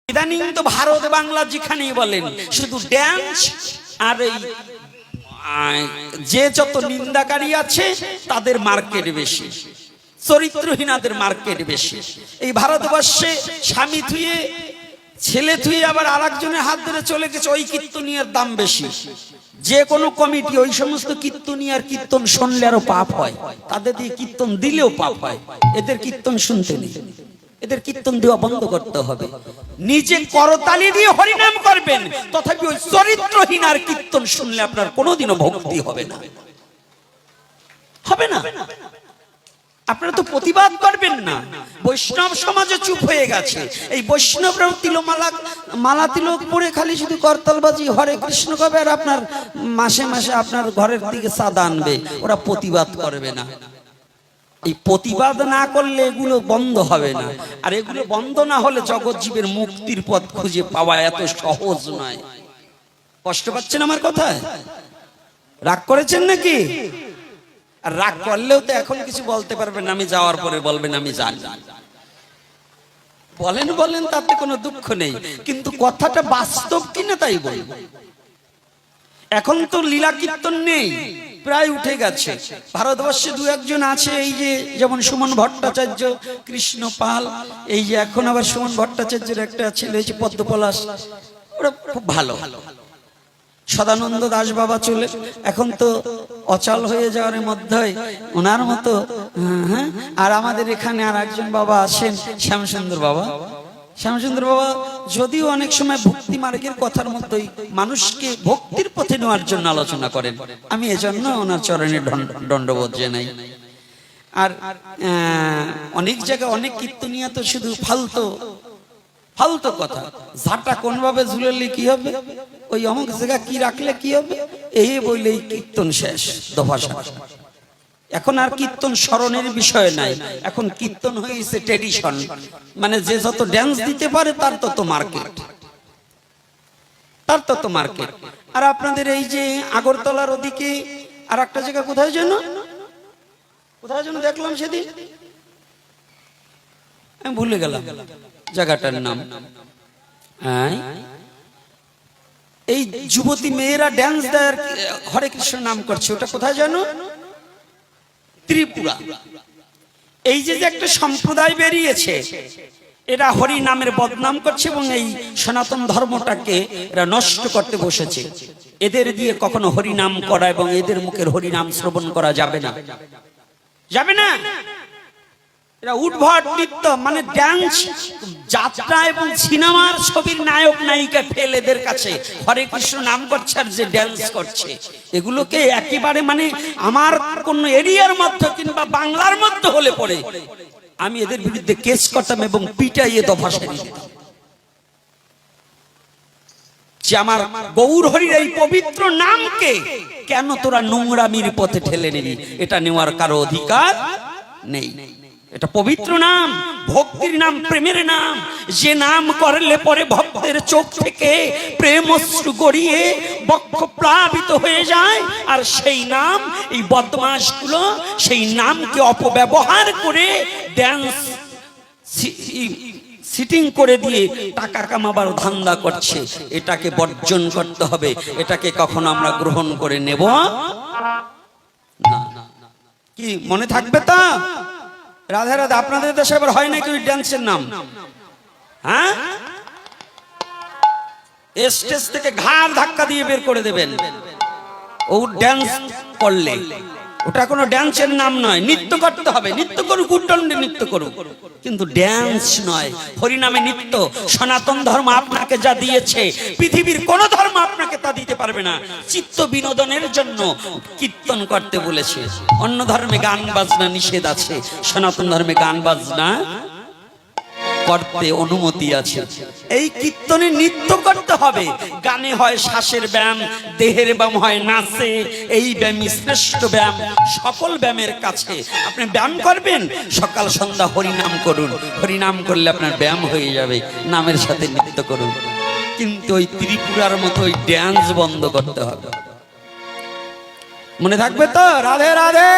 ইদানিং তো ভারত বাংলা যেখানেই বলেন শুধু ড্যান্স আর এই যে যত নিন্দাকারী আছে তাদের মার্কেট বেশি, চরিত্রহীনাদের মার্কেট বেশি। এই ভারতবর্ষে স্বামী থুয়ে ছেলে থুয়ে আবার আরেকজনের হাত ধরে চলে গেছে, ওই কীর্তনিয়ার দাম বেশি। যে কোনো কমিটি ওই সমস্ত কীর্তনিয়ার কীর্তন শুনলে আরো পাপ হয়, তাদের দিয়ে কীর্তন দিলেও পাপ হয়। এদের কীর্তন শুনতে নেই, এদের কীর্তন দেওয়া বন্ধ করতে হবে। নিজে করতালি দিয়ে হরিনাম করবেন, তথাপি ওই চরিত্রহীন আর কীর্তন শুনলে আপনার কোনোদিনও ভক্তি হবে না, হবে না। আপনারা তো প্রতিবাদ করবেন না। বৈষ্ণব সমাজে চুপ হয়ে গেছে। এই বৈষ্ণবরাও মালা তিলক পরে খালি শুধু করতালবাজি হরে কৃষ্ণ কবে, আর আপনার মাসে মাসে আপনার ঘরের দিকে চাঁদা আনবে, ওরা প্রতিবাদ করবে না। এই প্রতিবাদ না করলে এগুলো বন্ধ হবে না, আর এগুলো বন্ধ না হলে জগৎ জীবের মুক্তির পথ খুঁজে পাওয়া এত সহজ নয়। কষ্ট পাচ্ছেন আমার কথায়? রাগ করেছেন নাকি? আর রাগ করলেও তো এখন কিছু বলতে পারবেন না, আমি যাওয়ার পরে বলবেন আমি জানি। বলেন বলেন, তাতে কোনো দুঃখ নেই, কিন্তু কথাটা বাস্তব কিনা তাই বলব। এখন তো লীলা কীর্তন নেই, প্রায় উঠে গেছে। ভারতবর্ষে দু একজন আছে, এই যে যেমন সুমন ভট্টাচার্য, কৃষ্ণ পাল, এই যে এখন আবার সুমন ভট্টাচার্যের একটা ছেলে হয়েছে পদ্মপলাশ, ওরা খুব ভালো। সদানন্দ দাস বাবা চলে, এখন তো অচল হয়ে যাওয়ার মধ্যে ওনার মতো। আর আমাদের এখানে আর একজন বাবা আছেন, শ্যামসুন্দর বাবা। শ্যামসুন্দর বাবা যদিও অনেক সময় ভক্তি মার্গের কথার মতোই মানুষকে ভক্তির পথে নেওয়ার জন্য আলোচনা করেন, আমি এজন্য ওনার চরণে দণ্ডবোধ জানাই। আর অনেক জায়গায় অনেক কীর্তনিয়া তো শুধু ফালতু কথা, ঝাঁটা কোন ভাবে ঝুলালে কি হবে, ওই অমুক জায়গা কি রাখলে কি হবে, এই বললেই কীর্তন শেষ, দফা শেষ। এখন আর কীর্তন স্মরণের বিষয় নাই, এখন কীর্তন হয়েছে ট্রেডিশন, মানে যে যত ড্যান্স দিতে পারে তার তত মার্কেট, তার তত মার্কেট। আর আপনাদের এই যে আগরতলার ওদিকে আর একটা জায়গা কোথায় যেন দেখলাম সেদিন, আমি ভুলে গেলাম জায়গাটার নাম। এই যুবতী মেয়েরা ড্যান্স দেয়, হরে কৃষ্ণ নাম করছে, ওটা কোথায় জানো? ত্রিপুরা। এই যে একটা সম্প্রদায় বেরিয়েছে, এরা হরি নামের বদনাম করছে এবং এই সনাতন ধর্মটাকে এরা নষ্ট করতে বসেছে। এদের দিয়ে কখনো হরি নাম করা এবং এদের মুখের হরি নাম শ্রবণ করা যাবে না, যাবে না। এরা উদ্ভট নৃত্য, মানে ড্যান্স, যাত্রা এবং সিনেমার ছবির নায়ক নায়িকা ফেল এদের কাছে হরে কৃষ্ণ নাম করছে আর যে ড্যান্স করছে, এগুলোকে একেবারে মানে আমার কোন এরিয়ার মধ্যে কিংবা বাংলার মধ্যে হলে পরে আমি এদের বিরুদ্ধে কেস করতাম এবং পিটাইয়ে দফা সেরে দিতাম, যে আমার গৌর হরির এই পবিত্র নামকে কেন তোরা নোংরামির পথে ঠেলে নিবি, এটা নেওয়ার কারো অধিকার নেই। এটা পবিত্র নাম, ভক্তির নাম, প্রেমের নাম, যে নাম করলে পরে ভক্তের চোখ থেকে প্রেম অশ্রু গড়িয়ে বক্ষ প্লাবিত হয়ে যায়। আর সেই নাম এই বদমাশগুলো সেই নামকে অপব্যবহার করে ড্যান্স সিটিং করে দিয়ে টাকা কামাবার ধান্দা করছে। এটাকে বর্জন করতে হবে, এটাকে কখনো আমরা গ্রহণ করে নেব না। কি মনে থাকবে তো? রাধে রাধে। আপনাদের দেশে আবার হয় নাকি ওই ড্যান্সের নাম? হ্যাঁ, স্টেজ থেকে ঘাড় ধাক্কা দিয়ে বের করে দেবেন ও ড্যান্স করলে। ওটা কোনো ড্যান্সের নাম নয়, নৃত্য করতে হবে, নৃত্য করুক, উদ্দণ্ডে নৃত্য করুক, কিন্তু ড্যান্স নয়, হরিনামে নৃত্য। সনাতন ধর্ম আপনাকে যা দিয়েছে পৃথিবীর কোন ধর্ম আপনাকে তা দিতে পারবে না। চিত্ত বিনোদনের জন্য কীর্তন করতে বলেছে, অন্য ধর্মে গান বাজনা নিষেধ আছে, সনাতন ধর্মে গান বাজনা করতে অনুমতি আছে। এই কীর্তনে নৃত্য করতে হবে, গানে হয় শ্বাসের ব্যায়াম, দেহের ব্যায়াম হয় নাচে, এই ব্যায়ামই শ্রেষ্ঠ ব্যায়াম। সকল ব্যায়ামের কাছে আপনি ব্যায়াম করবেন, সকাল সন্ধ্যা হরিনাম করুন, হরিনাম করলে আপনার ব্যায়াম হয়ে যাবে, নামের সাথে নৃত্য করুন। কিন্তু ওই ত্রিপুরার মতো ওই ড্যান্স বন্ধ করতে হবে, মনে থাকবে তো? রাধে রাধে।